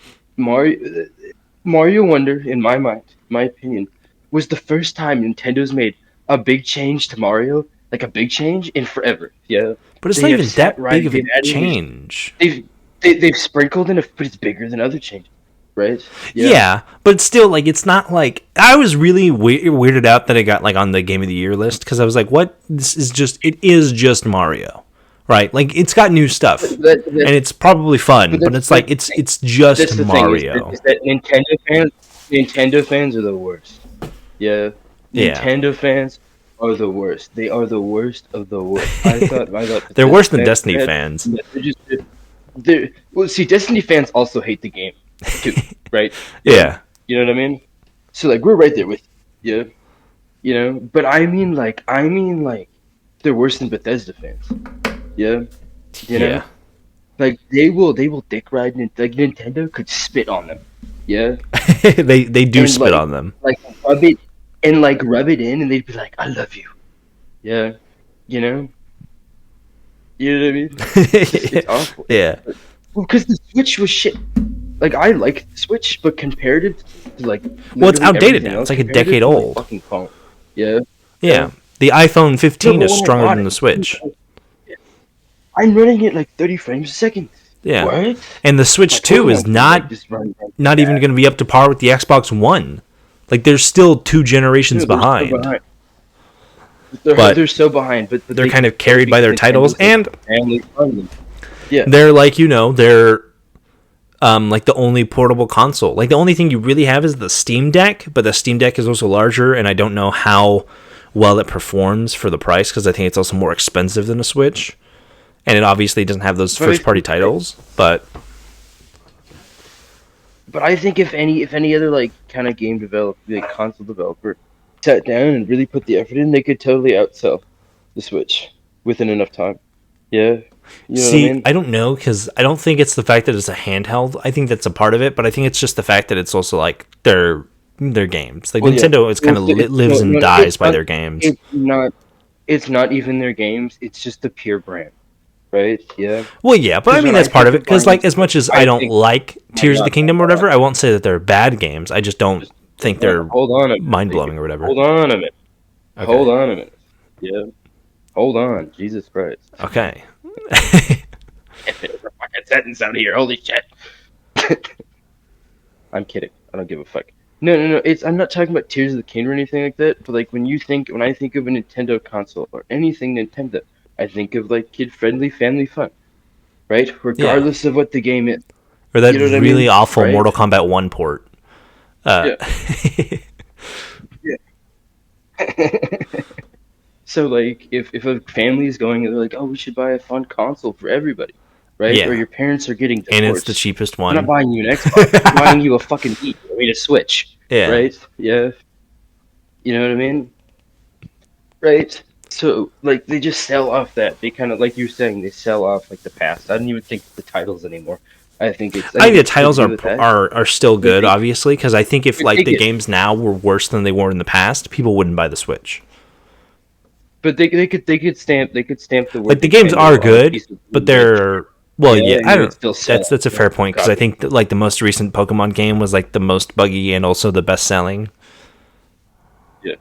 Mario Wonder, in my mind, my opinion, was the first time Nintendo's made a big change to Mario, like a big change in forever. Yeah, But it's they not have even sat that right- big of a they've added these- change. They've sprinkled in, but it's bigger than other changes, right? Yeah, but still, like, it's not like, I was really weirded out that it got, like, on the Game of the Year list, because I was like, what? It is just Mario, right? Like, it's got new stuff, That- and it's probably fun, but that's it's like, it's just That's the Mario. thing is that Nintendo fans are the worst. Yeah, Yeah. Nintendo fans are the worst. They are the worst of the worst. I thought They're Bethesda worse than fans Destiny bad. fans. Yeah, they're well. See, Destiny fans also hate the game too, right? Yeah, Yeah. you know what I mean. So like we're right there with you. Yeah, But I mean like they're worse than Bethesda fans. Yeah, you Yeah. know. Like they will dick ride. Like Nintendo could spit on them. Yeah, They do and spit on them. like rub it rub it in, and they'd be like, "I love you." Yeah, you know, you know what I mean? It's awful. Yeah. Because the Switch was shit. Like I like the Switch, but comparative to like Well, it's literally outdated everything now. It's else, like a comparative decade to like old. fucking phone. Yeah, yeah. Yeah. The iPhone No, 15 but is when I stronger bought than the Switch. it, I'm running it like 30 frames a second. Yeah. What? And the My Switch 2 is Pokemon game like not just running like not even that. going to be up to par with the Xbox One. Like there's still 2 generations No, they're so behind. behind. But They're so behind, but they're they kind can of tell carried by because their titles Nintendo's like and family friendly. Yeah. they're like, they're like the only portable console. Like the only thing you really have is the Steam Deck, but the Steam Deck is also larger, and I don't know how well it performs for the price because I think it's also more expensive than a Switch, and it obviously doesn't have those But I first party think, titles. But but I think if any other like kind of game developer, like console developer, sat down and really put the effort in, they could totally outsell the Switch within enough time. Yeah. You know what I see, mean? I don't know because I don't think it's the fact that it's a handheld. I think that's a part of it, but I think it's just the fact that it's also like their games. Like Well, yeah. Nintendo, it's kind of lives and No, dies by their games. It's not even their games. It's just the pure brand, right? Yeah. Well, yeah, but I Because mean when I that's part think of it. of Because buying like a as much Switch, as I I don't think, like my Tears of the God, Kingdom or whatever, I won't say that they're bad games. I just don't just think they're hold on a minute. mind blowing or whatever. Hold on a minute. Hold Okay. on a minute. Yeah. Hold on. Jesus Christ. Okay. There's a fucking sentence out here. Holy shit. I'm kidding. I don't give a fuck. No. I'm not talking about Tears of the Kingdom or anything like that. But like when I think of a Nintendo console or anything Nintendo, I think of like kid-friendly family fun, right? Yeah. Regardless of what the game is. Or that You know what I really mean? awful Right? Mortal Kombat 1 port. Uh, Yeah. Yeah. So like if a family is going and they're like, oh, we should buy a fun console for everybody, right? Or yeah. your parents are getting And it's the divorced. cheapest I'm not one. buying you an Xbox. I'm buying you a fucking Wii. I mean a Switch, Yeah. right? Yeah. You know what I mean? Right? So like they just sell off that. They kind of like you're saying they sell off like the past. I don't even think the titles anymore. I I think think the it's to titles do with that. are still But good, obviously, because I think if like they the get games now were worse than they were in the past, people wouldn't buy the Switch. but they could stamp the Like word the games Nintendo are on a good, piece of but wood. they're well, Yeah, yeah. and I they would don't. still sell That's a you know, fair point because I copies. think that, like the most recent Pokemon game was like the most buggy and also the best selling. Yeah,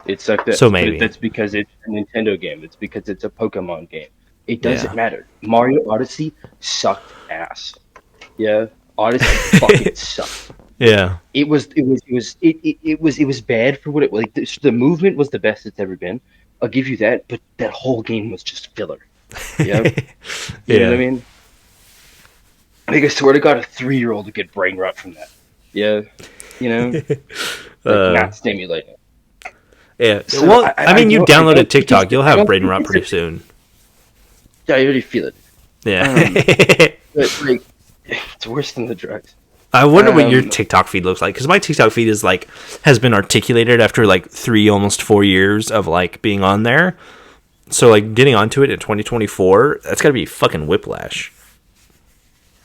it's like that. So But maybe, that's because it's a Nintendo game. It's because it's a Pokemon game. It doesn't yeah, matter. Mario Odyssey sucked ass. Yeah, Odyssey fucking sucked. yeah, It was bad for what it was. Like the movement was the best it's ever been. I'll give you that. But that whole game was just filler. Yeah, you know what I yeah. mean? Like I swear to God, a 3-year-old would get brain rot from that. Yeah, you know, like Uh, not stimulating. yeah. So Well, I mean, you I downloaded don't think TikTok, you'll I have don't brain think rot it's pretty soon. I already feel it. Yeah. But like, it's worse than the drugs. I wonder what your Um, TikTok feed looks like because my TikTok feed is like has been articulated after like 3 almost 4 years of like being on there. So like getting onto it in 2024, that's gotta be fucking whiplash.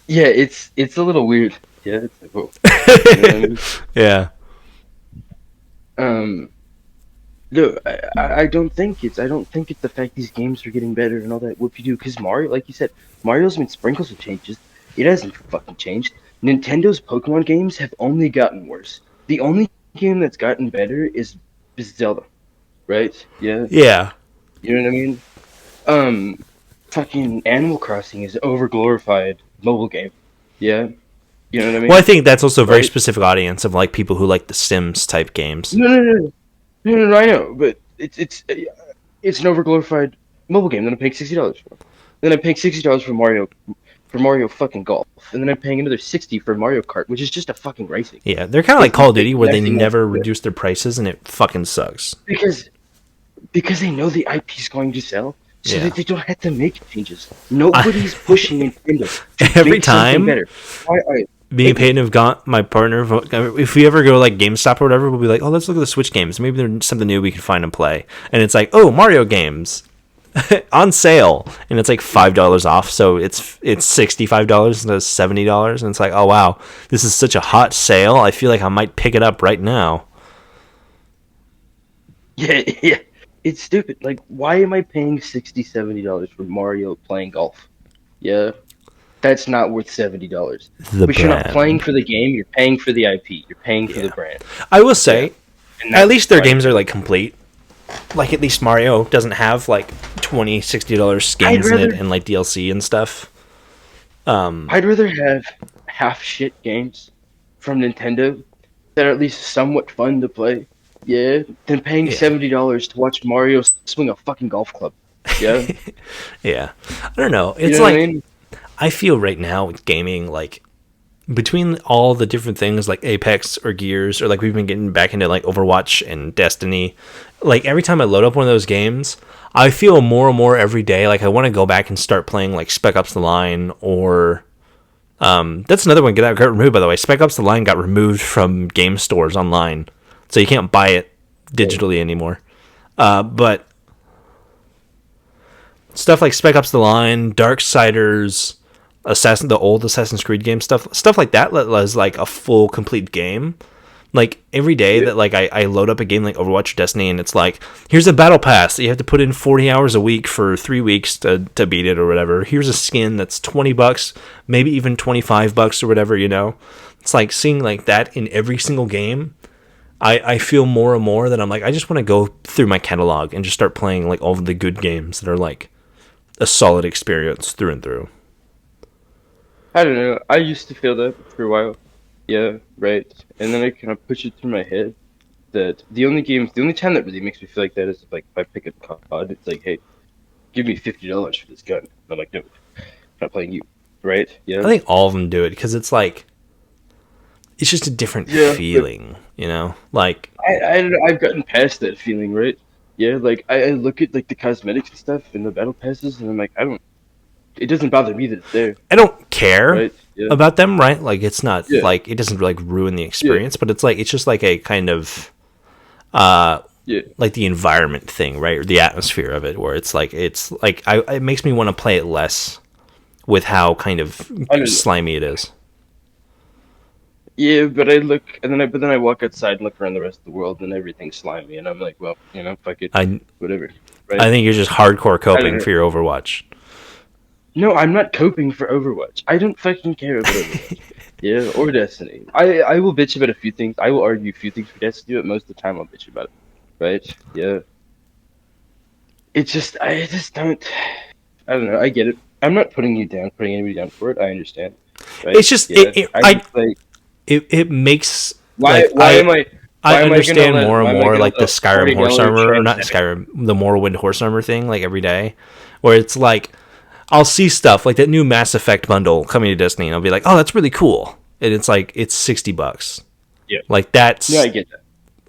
yeah, it's a little weird. Yeah, it's like, whoa. You know what I mean? Yeah. Um, no, I don't think it's the fact these games are getting better and all that whoop you do because Mario, like you said, Mario's been sprinkles of changes. It hasn't fucking changed. Nintendo's Pokemon games have only gotten worse. The only game that's gotten better is Zelda, right? Yeah, Yeah. you know what I mean? Um, fucking Animal Crossing is over glorified mobile game. Yeah, you know what I Well, I mean? think that's also a very Right? specific audience of like people who like the Sims type games. No, I know, but it's an over glorified mobile game that I'm paying $60 for. Then I'm paying $60 for for Mario fucking Golf, and then I'm paying another 60 for Mario Kart, which is just a fucking racing. Yeah, they're kind of like Call of Duty, where they Nothing never else to it. reduce their prices, and it fucking sucks. Because they know the IP is going to sell, so Yeah. that they don't have to make changes. Nobody's pushing Nintendo to Every make something time- better. Why? Me and Peyton have got my partner. If we ever go like GameStop or whatever, we'll be like, "Oh, let's look at the Switch games. Maybe there's something new we can find and play." And it's like, "Oh, Mario games on sale," and it's like $5 off. So it's $65 instead of $70, and it's like, "Oh wow, this is such a hot sale. I feel like I might pick it up right now." Yeah. It's stupid. Like, why am I paying $60-$70 for Mario playing golf? Yeah. That's not worth $70. The But you're not brand. playing for the game, you're paying for the IP. You're paying for the brand. I will say, And at that's least their why- games are like complete. Like at least Mario doesn't have like $20-$60 skins in it rather- and like DLC and stuff. I'd rather have half shit games from Nintendo that are at least somewhat fun to play, yeah, than paying $70 to watch Mario swing a fucking golf club. Yeah. Yeah, I don't know. You It's know like what I mean? I feel right now with gaming, like between all the different things like Apex or Gears, or like we've been getting back into like Overwatch and Destiny, like every time I load up one of those games, I feel more and more every day like I want to go back and start playing like Spec Ops: The Line, or that's another one that got removed, by the way. Spec Ops: The Line got removed from game stores online, so you can't buy it digitally anymore. But stuff like Spec Ops: The Line, Darksiders, the old Assassin's Creed game, stuff like that was like a full complete game. Like every day that like I load up a game like Overwatch or Destiny, and it's like, here's a battle pass that you have to put in 40 hours a week for 3 weeks to beat it or whatever. Here's a skin that's $20, maybe even $25 or whatever, you know. It's like seeing like that in every single game. I feel more and more that I'm like, I just want to go through my catalog and just start playing like all of the good games that are like a solid experience through and through. I don't know. I used to feel that for a while. Yeah, right. And then I kind of push it through my head that the only time that really makes me feel like that is if I pick up COD. It's like, hey, give me $50 for this gun. And I'm like, no, I'm not playing you. Right? Yeah. I think all of them do it because it's like, it's just a different feeling, you know? Like, I've gotten past that feeling, right? Yeah, like I look at like the cosmetics and stuff and the battle passes, and I'm like, it doesn't bother me that it's there, I don't care right? Yeah. about them, right? Like, it's not like, it doesn't like ruin the experience, but it's like, it's just like a kind of, like the environment thing, right? Or the atmosphere of it, where it's like, it makes me want to play it less with how kind of slimy it is. Yeah, but I look, and then I walk outside and look around the rest of the world, and everything's slimy, and I'm like, well, fuck it, whatever. Right? I think you're just hardcore coping for your Overwatch. No, I'm not coping for Overwatch. I don't fucking care about Overwatch. Yeah, or Destiny. I will bitch about a few things. I will argue a few things for Destiny, but most of the time I'll bitch about it. Right? Yeah. I just don't. I don't know. I get it. I'm not putting anybody down for it. I understand. Right? It's just it makes why am I? I understand more and more like the Skyrim horse armor, or not Skyrim, the Morrowind horse armor thing, like every day, where it's like I'll see stuff like that new Mass Effect bundle coming to Destiny, and I'll be like, oh, that's really cool, and it's like it's $60. Yeah, like that's I get that.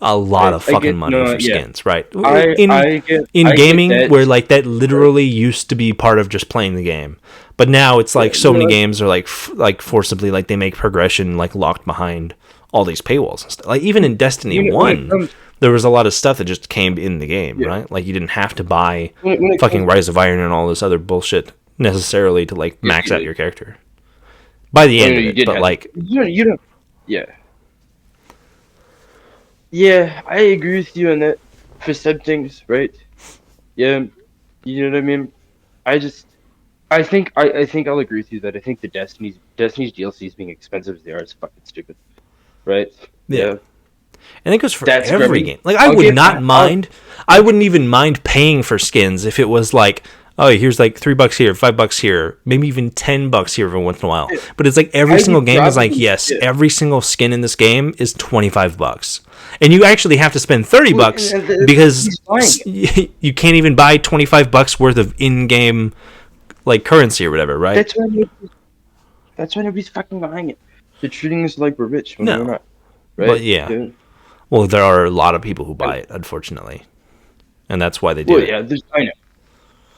A lot of fucking money for skins, right? In gaming, where like that literally used to be part of just playing the game, but now it's like so many games are like forcibly like they make progression like locked behind all these paywalls and stuff. Like even in Destiny 1, there was a lot of stuff that just came in the game, right? Like you didn't have to buy fucking Rise of Iron and all this other bullshit necessarily to like max out your character. By the end of it, but like you don't. Yeah. Yeah, I agree with you on that for some things, right? Yeah, you know what I mean? I think I'll agree with you that I think the Destiny's DLCs being expensive as they are is fucking stupid. Right? Yeah. And it goes for That's every game. Like I wouldn't even mind paying for skins if it was like, oh, here's like $3 here, $5 here, maybe even $10 here every once in a while. But it's like every single game is like, yes, every single skin in this game is $25. And you actually have to spend $30 because you can't even buy $25 worth of in-game like currency or whatever, right? That's why nobody's fucking buying it. They're treating us like we're rich when we're No, not, but right? yeah. Yeah. Well, there are a lot of people who And, buy it, unfortunately, and that's why they do well, it. yeah. I know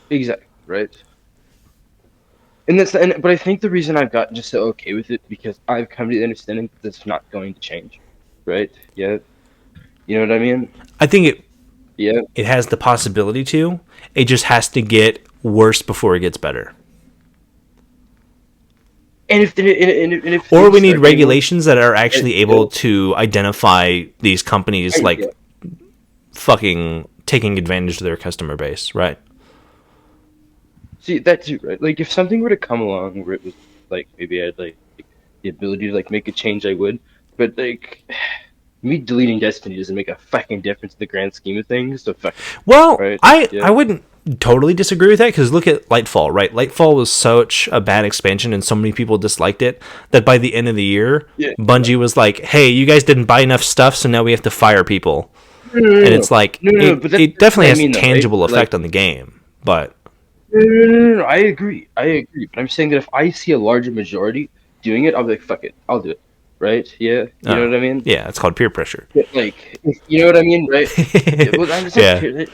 exactly, right? But I think the reason I've gotten just so okay with it because I've come to the understanding that that's not going to change, right? Yeah. You know what I mean? I think Yeah. it has the possibility to. It just has to get worse before it gets better. And if Or things we need start getting worse, regulations that are right? actually Yeah. able to identify these companies like Yeah. fucking taking advantage of their customer base, right? See that too, right? Like if something were to come along where it was like maybe I had like the ability to like make a change, I would. But like me deleting Destiny doesn't make a fucking difference in the grand scheme of things. So fuck it, Well, right? I Yeah. wouldn't totally disagree with that because look at Lightfall, right? Lightfall was such a bad expansion and so many people disliked it that by the end of the year, Yeah. Bungie was like, "Hey, you guys didn't buy enough stuff, so now we have to fire people." No, no, no, And no, it's like no, no, no. But it that's definitely what I has mean, though, right? tangible Like, effect on the game, but no, no, no, no, no. I agree. I agree. But I'm saying that if I see a larger majority doing it, I'll be like, fuck it, I'll do it. Right? Yeah. You know oh, what I mean? yeah, it's called peer pressure. But, like, you know what I mean, right? Yeah, well, I'm just not Yeah. peer. It's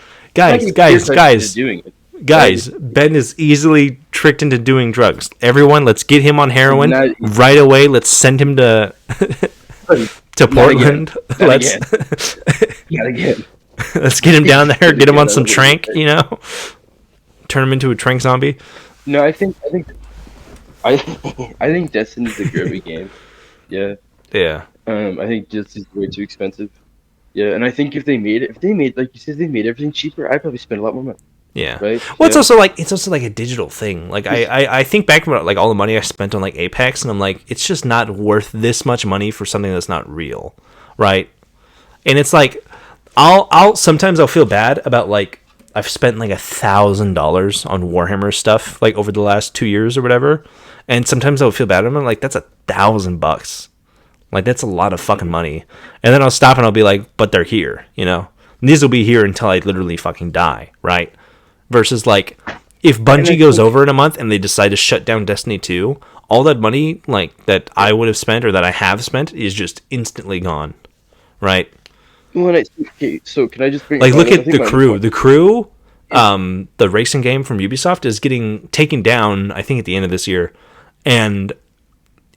not Guys, even peer guys, pressure to guys, doing it, right? guys, Ben is easily tricked into doing drugs. Everyone, let's get him on heroin Not, right away. Let's send him to not again. Portland. Not Let's again. Not again. let's get him down there. Not Get him again. on I some don't believe trank. it. You know, turn him into a trank zombie. No, I, I think Destiny's a grubby game. Yeah. Yeah, I think Destiny's way too expensive. Yeah, and I think if they made, like you said, they made everything cheaper, I'd probably spend a lot more money, yeah. right? Well, Yeah. it's also like a digital thing. Like I, 'Cause- I, I think back about like all the money I spent on like Apex, and I'm like, it's just not worth this much money for something that's not real, right? And it's like, I'll sometimes I'll feel bad about like I've spent like $1,000 on Warhammer stuff like over the last 2 years or whatever, and sometimes I'll feel bad. I'm like, that's $1,000. Like that's a lot of fucking money. And then I'll stop and I'll be like, but they're here, you know. And these will be here until I literally fucking die, right? Versus like, if and Bungie I goes think, over in a month and they decide to shut down Destiny 2, all that money like that I would have spent or that I have spent is just instantly gone, right? well, okay, so can I just bring Like my look I at think the my other crew. point The crew, the racing game from Ubisoft is getting taken down, I think at the end of this year. And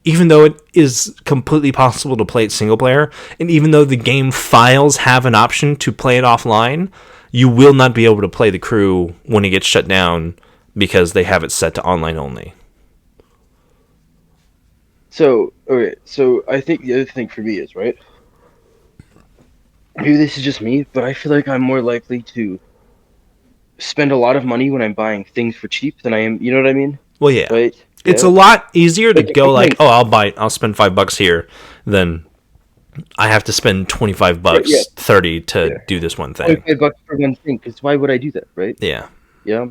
even though it is completely possible to play it single player, and even though the game files have an option to play it offline, you will not be able to play the crew when it gets shut down because they have it set to online only. So, okay, so I think the other thing for me is, right, maybe this is just me, but I feel like I'm more likely to spend a lot of money when I'm buying things for cheap than I am, you know what I mean? Well, yeah, Right? it's Yeah. a lot easier to Like if go I'm like, playing, oh, I'll spend $5 here, than I have to spend 25 right, yeah, bucks, 30 to yeah, do this one thing. $25 for one thing, because why would I do that, right? Yeah, Yeah.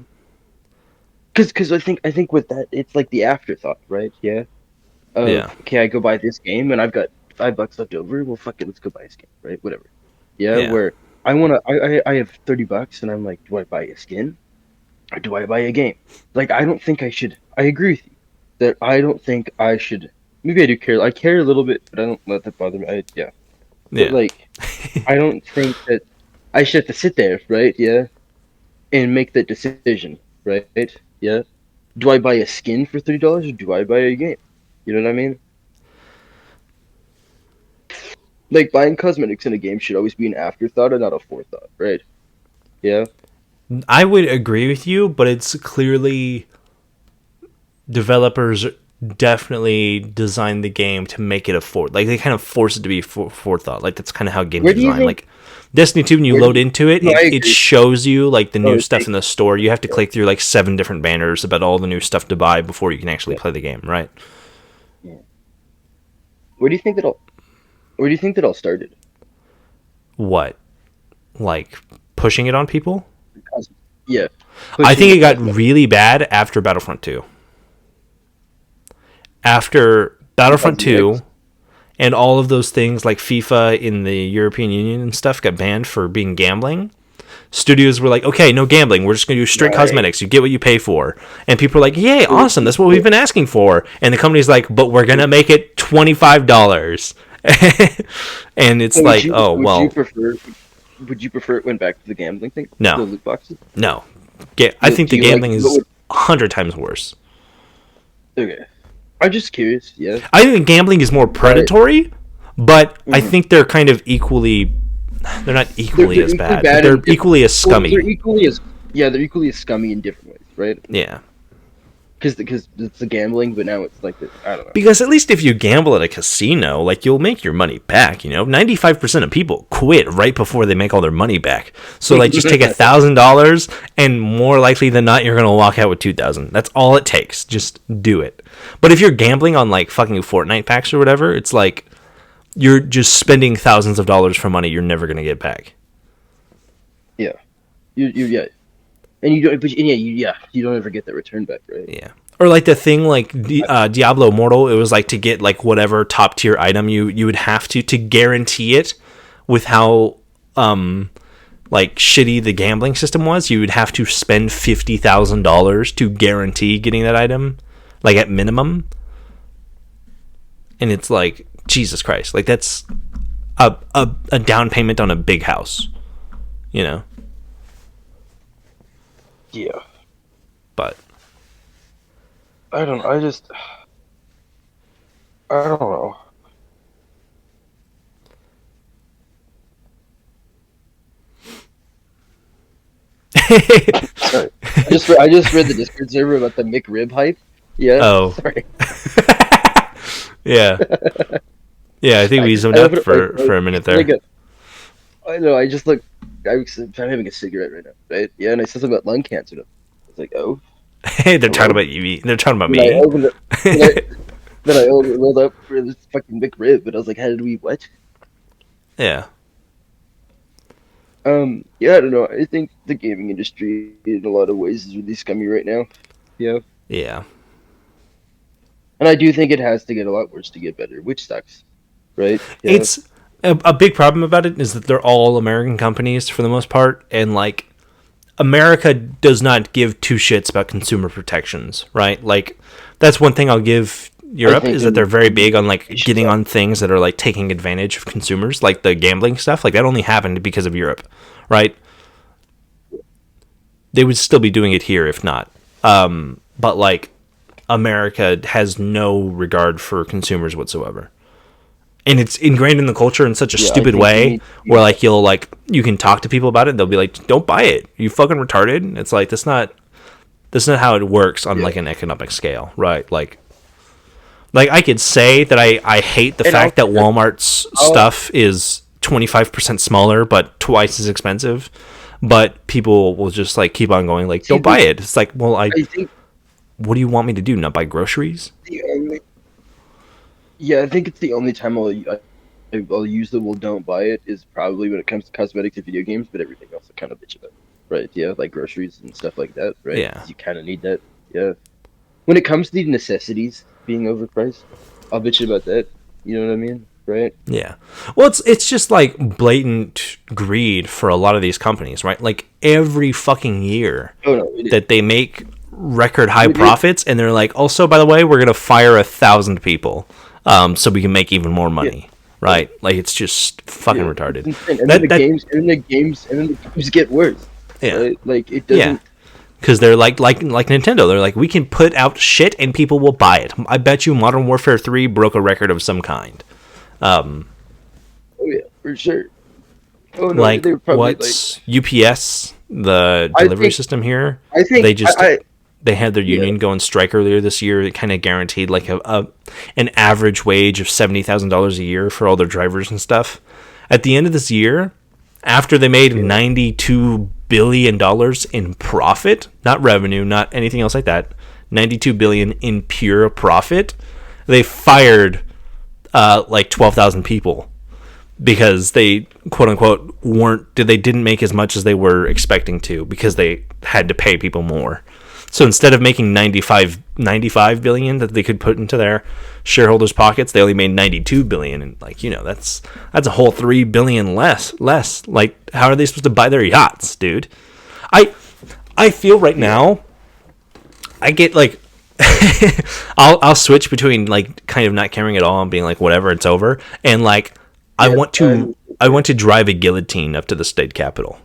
Because I think with that, it's like the afterthought, right? Yeah. Of, yeah, okay, I go buy this game and I've got $5 left over. Well, fuck it, let's go buy this game, right? Whatever. Yeah. yeah, Where I have $30 and I'm like, do I buy a skin or do I buy a game? Like, I don't think I should. I agree with you that I don't think I should. Maybe I do care. I care a little bit, but I don't let that bother me. Yeah. But yeah, like, I don't think that I should have to sit there, right? Yeah, and make that decision, right? Yeah. Do I buy a skin for $30 or do I buy a game? You know what I mean? Like buying cosmetics in a game should always be an afterthought and not a forethought, right? Yeah. I would agree with you, but it's clearly developers definitely designed the game to make it like they kind of force it to be forethought. Like that's kind of how games Where are do you designed. think? Like Destiny 2, when you Where do load you? into it, No, I it agree. shows you like the Oh, new stuff in the store. You have to click through like 7 different banners about all the new stuff to buy before you can actually yeah. play the game, right? Yeah. Where do you think that all? Where do you think that all started? What? Like pushing it on people? Yeah. I Pushing think the it got cosmetics. really bad after Battlefront 2. After Battlefront Cosmetics. 2 and all of those things like FIFA in the European Union and stuff got banned for being gambling, studios were like, okay, no gambling. We're just going to do straight cosmetics. You get what you pay for. And people are like, yay, awesome. That's what we've been asking for. And the company's like, but we're going to make it $25. And it's like, would you prefer it went back to the gambling thing? No. The loot boxes? No. I think the gambling is 100 times worse. Okay. I'm just curious, yeah. I think gambling is more predatory, but I think they're kind of equally... They're not equally as bad. But they're equally as scummy. They're equally as scummy in different ways, right? Yeah. Because it's the gambling, but now it's like, I don't know. Because at least if you gamble at a casino, like, you'll make your money back, 95% of people quit right before they make all their money back. So, like, just take $1,000, and more likely than not, you're going to walk out with $2,000. That's all it takes. Just do it. But if you're gambling on, like, fucking Fortnite packs or whatever, it's like, you're just spending thousands of dollars for money you're never going to get back. Yeah. Yeah. And you don't ever get that return back, right? Yeah. Or like the thing like Diablo Immortal, it was like to get like whatever top tier item you would have to guarantee it with how like shitty the gambling system was, you would have to spend $50,000 to guarantee getting that item, like at minimum. And it's like, Jesus Christ, like that's a down payment on a big house, Yeah. But I don't know. I don't know. Sorry. I just read the Discord server about the McRib hype. Yeah. Oh. Sorry. Yeah. Yeah, I think we zoomed out for a minute there. I know. I just look. I'm having a cigarette right now, right? Yeah, and I said something about lung cancer. I was like, oh. Hey, they're talking about you. They're talking about me. Then I rolled up for this fucking McRib, and I was like, how did we what? Yeah. Yeah, I don't know. I think the gaming industry, in a lot of ways, is really scummy right now. Yeah. Yeah. And I do think it has to get a lot worse to get better, which sucks, right? Yeah. It's a big problem about it is that they're all American companies for the most part, and like America does not give two shits about consumer protections, right? Like that's one thing I'll give Europe is that they're very big on like getting on things that are like taking advantage of consumers, like the gambling stuff. Like that only happened because of Europe, right? They would still be doing it here if not. But like America has no regard for consumers whatsoever. And it's ingrained in the culture in such a stupid way where like you can talk to people about it. They'll be like, don't buy it. You fucking retarded. It's like, that's not how it works on like an economic scale, right? Like I could say that I hate the fact that Walmart's stuff is 25% smaller, but twice as expensive, but people will just like keep on going like, don't buy it. It's like, well, I think, what do you want me to do? Not buy groceries? Yeah, I think it's the only time I'll use the "well, don't buy it" is probably when it comes to cosmetics and video games, but everything else I kind of bitch about, right? Yeah, like groceries and stuff like that, right? Yeah, you kind of need that. Yeah, when it comes to the necessities being overpriced, I'll bitch about that. You know what I mean, right? Yeah. Well, it's just like blatant greed for a lot of these companies, right? Like every fucking year that they make record high profits, and they're like, also, by the way, we're gonna fire 1,000 people. So we can make even more money, right? Like it's just fucking retarded. And then the games get worse. Yeah, right? Like it doesn't. Yeah, because they're like Nintendo. They're like, we can put out shit and people will buy it. I bet you Modern Warfare 3 broke a record of some kind. Oh yeah, for sure. Oh no, like what's UPS, the delivery system here? I think they had their union go on strike earlier this year. It kind of guaranteed like an average wage of $70,000 a year for all their drivers and stuff. At the end of this year, after they made $92 billion in profit, not revenue, not anything else like that, $92 billion in pure profit, they fired like 12,000 people because they quote unquote didn't make as much as they were expecting to because they had to pay people more. So instead of making 95 billion that they could put into their shareholders' pockets, they only made 92 billion, and like, you know, that's a whole 3 billion less. Like, how are they supposed to buy their yachts, dude? I feel right now I get like I'll switch between like kind of not caring at all and being like whatever, it's over, and like I want to drive a guillotine up to the state capitol.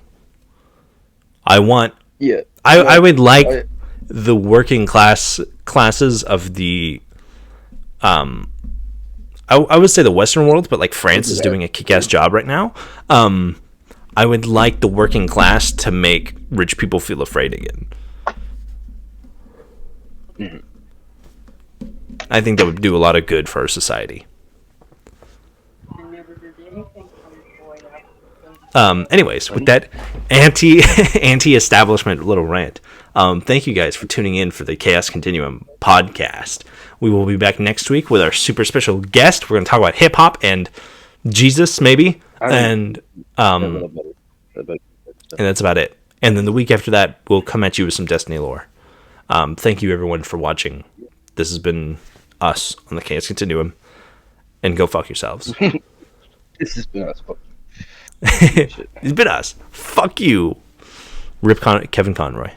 I would like the working classes of the I would say the Western world, but like France is doing a kick-ass job right now. I would like the working class to make rich people feel afraid again. I think that would do a lot of good for our society. Anyways, with that anti-establishment little rant, thank you guys for tuning in for the Chaos Continuum podcast. We will be back next week with our super special guest. We're going to talk about hip hop and Jesus, maybe, and that's about it. And then the week after that, we'll come at you with some Destiny lore. Thank you, everyone, for watching. This has been us on the Chaos Continuum, and go fuck yourselves. This has been us. It's been us. Fuck you. Rip Kevin Conroy.